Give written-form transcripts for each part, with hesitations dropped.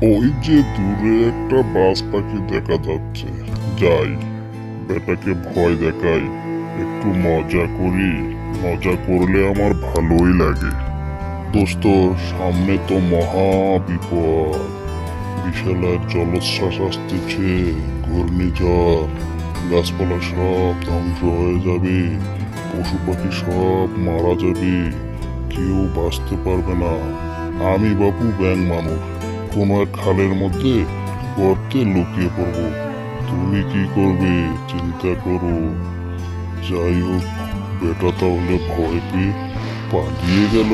ওই যে দূরে একটা বাজ পাখি দেখা যাচ্ছে, যাই বেটাকে ভয় দেখাই, একটু মজা করি। মজা করলে আমার ভালোই লাগে। দোস্ত, সামনে তো মহা বিপদ। বিশাল এক জলোচ্ছ্বাস আসতেছে, ঘূর্ণিঝড়। গাছপালা সব ধ্বংস হয়ে যাবে, পশু পাখি সব মারা যাবে, কেউ বাঁচতে পারবে না। আমি বাপু ব্যাঙ মানুষ, কোনো এক খালের মধ্যে গর্তে লুকিয়ে পড়বো। তুমি কি করবে চিন্তা করো। যাই হোক, বেটা তাহলে ভয় পেয়ে পালিয়ে গেল।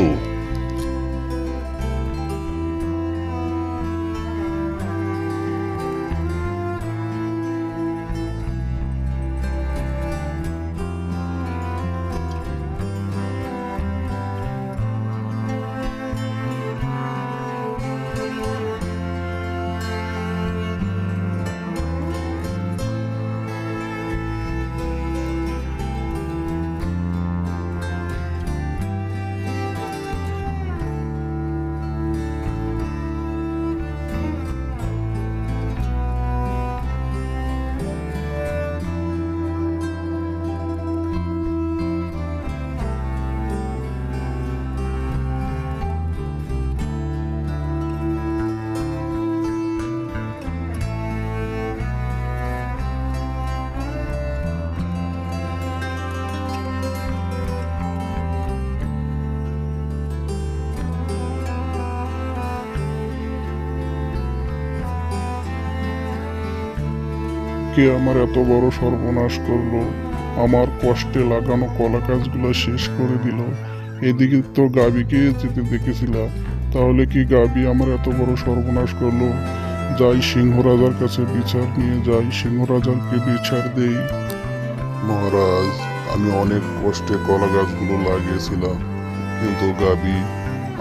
কে আমার এত বড় সর্বনাশ করলো? আমার কষ্টে লাগানো কলা গাছগুলো শেষ করে দিল। এদিকে তো গাবিকে যেতে দেখেছিলাম, তাহলে কি গাবি আমার এত বড় সর্বনাশ করলো? যাই সিংহ রাজার কাছে বিচার নিয়ে যাই, সিংহ রাজাকে বিচার দেই। মহারাজ, আমি অনেক কষ্টে কলা গাছগুলো লাগিয়েছিলাম, কিন্তু গাবি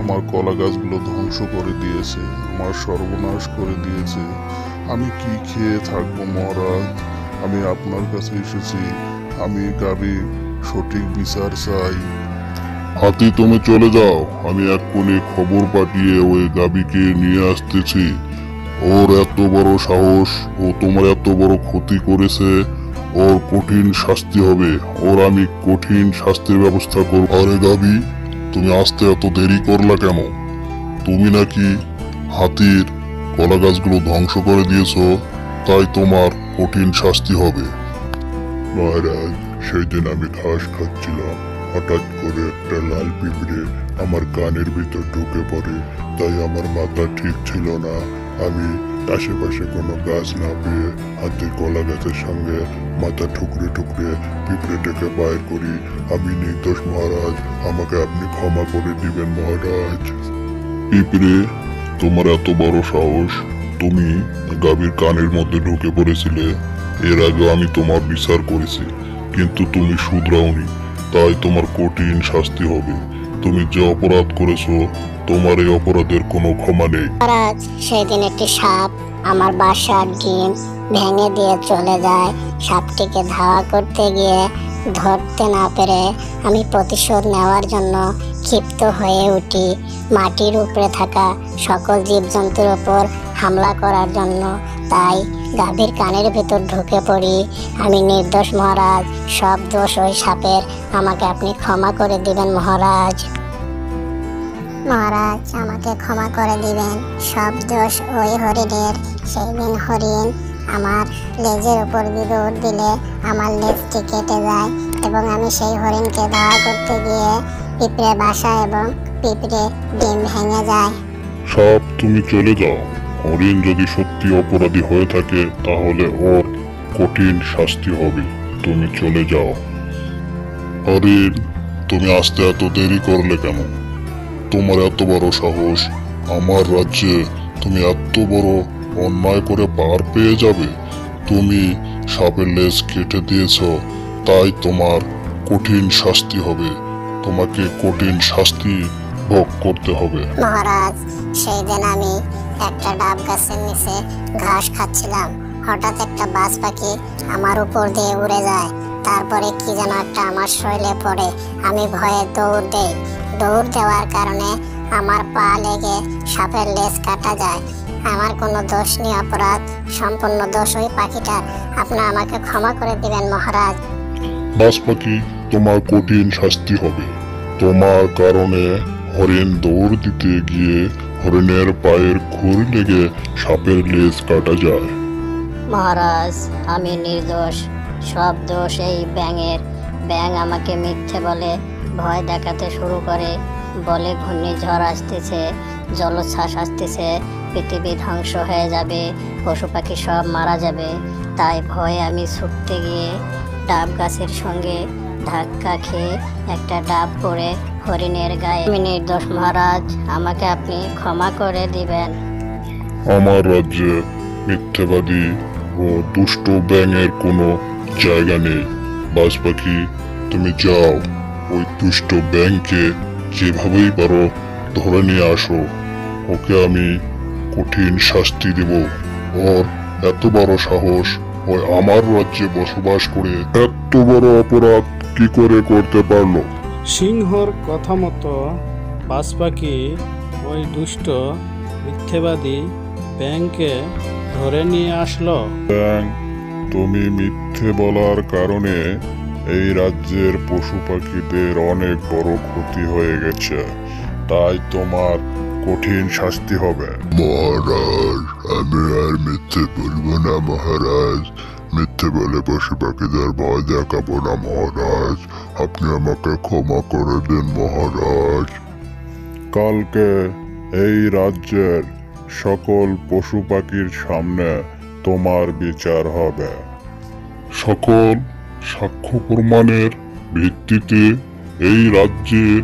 আমার কলা গাছগুলো ধ্বংস করে দিয়েছে, আমার সর্বনাশ করে দিয়েছে। আমি কি খেয়ে থাকবো মহারাজ? আমি আপনার কাছে এসেছি, আমি গাবি সঠিক বিচার চাই। হাতি, তুমি চলে যাও, আমি এক্ষুনি খবর পাঠিয়ে ওই গাবিকে নিয়ে আসতেছি। ওর এত বড় সাহস, ও তোমার এত বড় ক্ষতি করেছে, ওর কঠিন শাস্তি হবে। ওর আমি কঠিন শাস্তির ব্যবস্থা করব। আরে গাবি, তুমি আসতে এত দেরি করলা কেন? তুমি নাকি হাতির কলা গাছগুলো ধ্বংস করে দিয়েছো, তাই তোমার কঠিন শাস্তি হবে। মহারাজ, সেই দিন আমি ঘাস খাচ্ছিলাম, হঠাৎ করে একটা লাল পিঁপড়ে আমার কানের ভিতর ঢুকে পড়ে। তাই আমার মাথা ঠিক ছিল না। আমি আশেপাশে কোনো গাছ না পেয়ে হাতির কলা গাছের সঙ্গে মাথা ঠুকরে ঠুকরে পিঁপড়েটাকে বাইর করি। আমি নির্দোষ মহারাজ, আমাকে আপনি ক্ষমা করে দিবেন মহারাজ। পিঁপড়ে, তোমার এত বড় সাহস, তুমি গাভীর কানের মধ্যে ঢুকে পড়েছিলে। এর আগে আমি তোমার বিচার করেছি, কিন্তু তুমি শুধরাওনি, তাই তোমার কঠিন শাস্তি হবে। তুমি যে অপরাধ করেছো, তোমার এই অপরাধের কোনো ক্ষমা নেই। মহারাজ, সেদিন একটি সাপ আমার বাসার ডিম ভেঙে দিয়ে চলে যায়। সাপটিকে ধাওয়া করতে গিয়ে ধরতে না পেরে আমি প্রতিশোধ নেওয়ার জন্য ক্ষিপ্ত হয়ে উঠি, মাটির উপরে থাকা সকল জীবজন্তুর ওপর হামলা করার জন্য। তাই গাভীর কানের ভেতর ঢুকে পড়ি। আমি নির্দোষ মহারাজ, সব দোষ ওই সাপের। আমাকে আপনি ক্ষমা করে দিবেন মহারাজ। মহারাজ, আমাকে ক্ষমা করে দিবেন, সব দোষ ওই হরিণের। সেই দিন হরিণ আমার লেজের উপর দিয়ে দৌড় দিলে আমার লেজটি কেটে যায়, এবং আমি সেই হরিণকে ধাওয়া করতে গিয়ে পিঁপড়ে বাসা এবং পিঁপড়ে ডিম ভেঙে যায়। সাপ, তুমি চলে যাও। হরিণ যদি সত্যি অপরাধী হয়ে থাকে, তাহলে ওর কঠিন শাস্তি হবে। তুমি চলে যাও। হরিণ, তুমি আসতে এত দেরি করলে কেন? তোমার এত বড় সাহস, আমার রাজ্যে তুমি এত বড় অন্যায় করে পার পেয়ে যাবে? তুমি সাপের লেজ কেটে দিয়েছ, তাই তোমার কঠিন শাস্তি হবে। তোমাকে কঠিন শাস্তি ভোগ করতে হবে। মহারাজ, সেই দিন আমি একটা ডাব গাছের নিচে ঘাস খাচ্ছিলাম, হঠাৎ একটা বাজ পাখি আমার উপর দিয়ে উড়ে যায়। তারপরে কি যেন একটা আমার শরীরে পড়ে। আমি ভয়ে দৌড় দেই। দৌড় দেওয়ার কারণে আমার পা লেগে সাপের লেজ কাটা যায়। আমার কোনো দোষ নেই, অপরাধ সম্পূর্ণ দোষ ওই পাখিটার। আপনারা আমাকে ক্ষমা করে দিবেন মহারাজ। বাজ পাখি, তোমার কঠিন শাস্তি হবে। তোমার কারণে হরিণ দৌড় দিতে গিয়ে হরিণের পায়ের খুর লেগে সাপের লেজ কাটা যায়। মহারাজ, আমি নির্দোষ, সব দোষ এই ব্যাঙের। ব্যাঙ আমাকে মিথ্যে বলে, ভয় দেখাতে শুরু করে, বলে ঘূর্ণিঝড় আসতেছে, জলোচ্ছ্বাস আসতেছে, পৃথিবী ধ্বংস হয়ে যাবে, পশু পাখি সব মারা যাবে। তাই ভয়ে আমি ছুটতে গিয়ে ডাব গাছের সঙ্গে ধাক্কা খেয়ে একটা ডাব পড়ে হরিণের গায়ে। আমি নির্দোষ মহারাজ, আমাকে আপনি ক্ষমা করে দিবেন। আমার রাজ্যে মিথ্যাবাদী ও দুষ্ট ব্যাঙের কোনো জায়গা নেই। বাজ পাখি, তুমি যাও, ওই দুষ্ট ব্যাঙকে যেভাবেই পারো ধরে নিয়ে আসো। ওকে আমি কঠিন শাস্তি দেব। ওর এত বড় সাহস, ওই আমার রাজ্যে বসবাস করে এত বড় অপরাধ কি করে করতে পারলো? সিংহর কথা মতো বাজ পাখি ওই দুষ্ট মিথ্যেবাদী ব্যাঙকে ধরে নিয়ে আসলো। ব্যাঙ, তুমি মিথ্যে বলার কারণে এই রাজ্যের পশু পাখিদের অনেক বড় ক্ষতি হয়ে গেছে, তাই তোমার কঠিন শাস্তি হবে। মহারাজ, আমি আর মিথ্যে বলবো না মহারাজ। মিথ্যে বলে পশু পাখিদের ভয় দেখাবো না মহারাজ। আপনি আমাকে ক্ষমা করে দিন মহারাজ। কালকে এই রাজ্যের সকল পশু পাখির সামনে তোমার বিচার হবে। সকল সাক্ষ্য প্রমাণের ভিত্তিতে এই রাজ্যের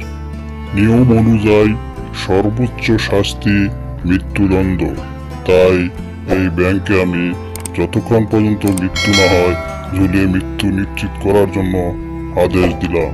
নিয়ম অনুযায়ী সর্বোচ্চ শাস্তি মৃত্যুদণ্ড। তাই এই ব্যাংকে আমি যতক্ষণ পর্যন্ত মৃত্যু না হয় ঝুলিয়ে মৃত্যু নিশ্চিত করার জন্য আদেশ দিলাম।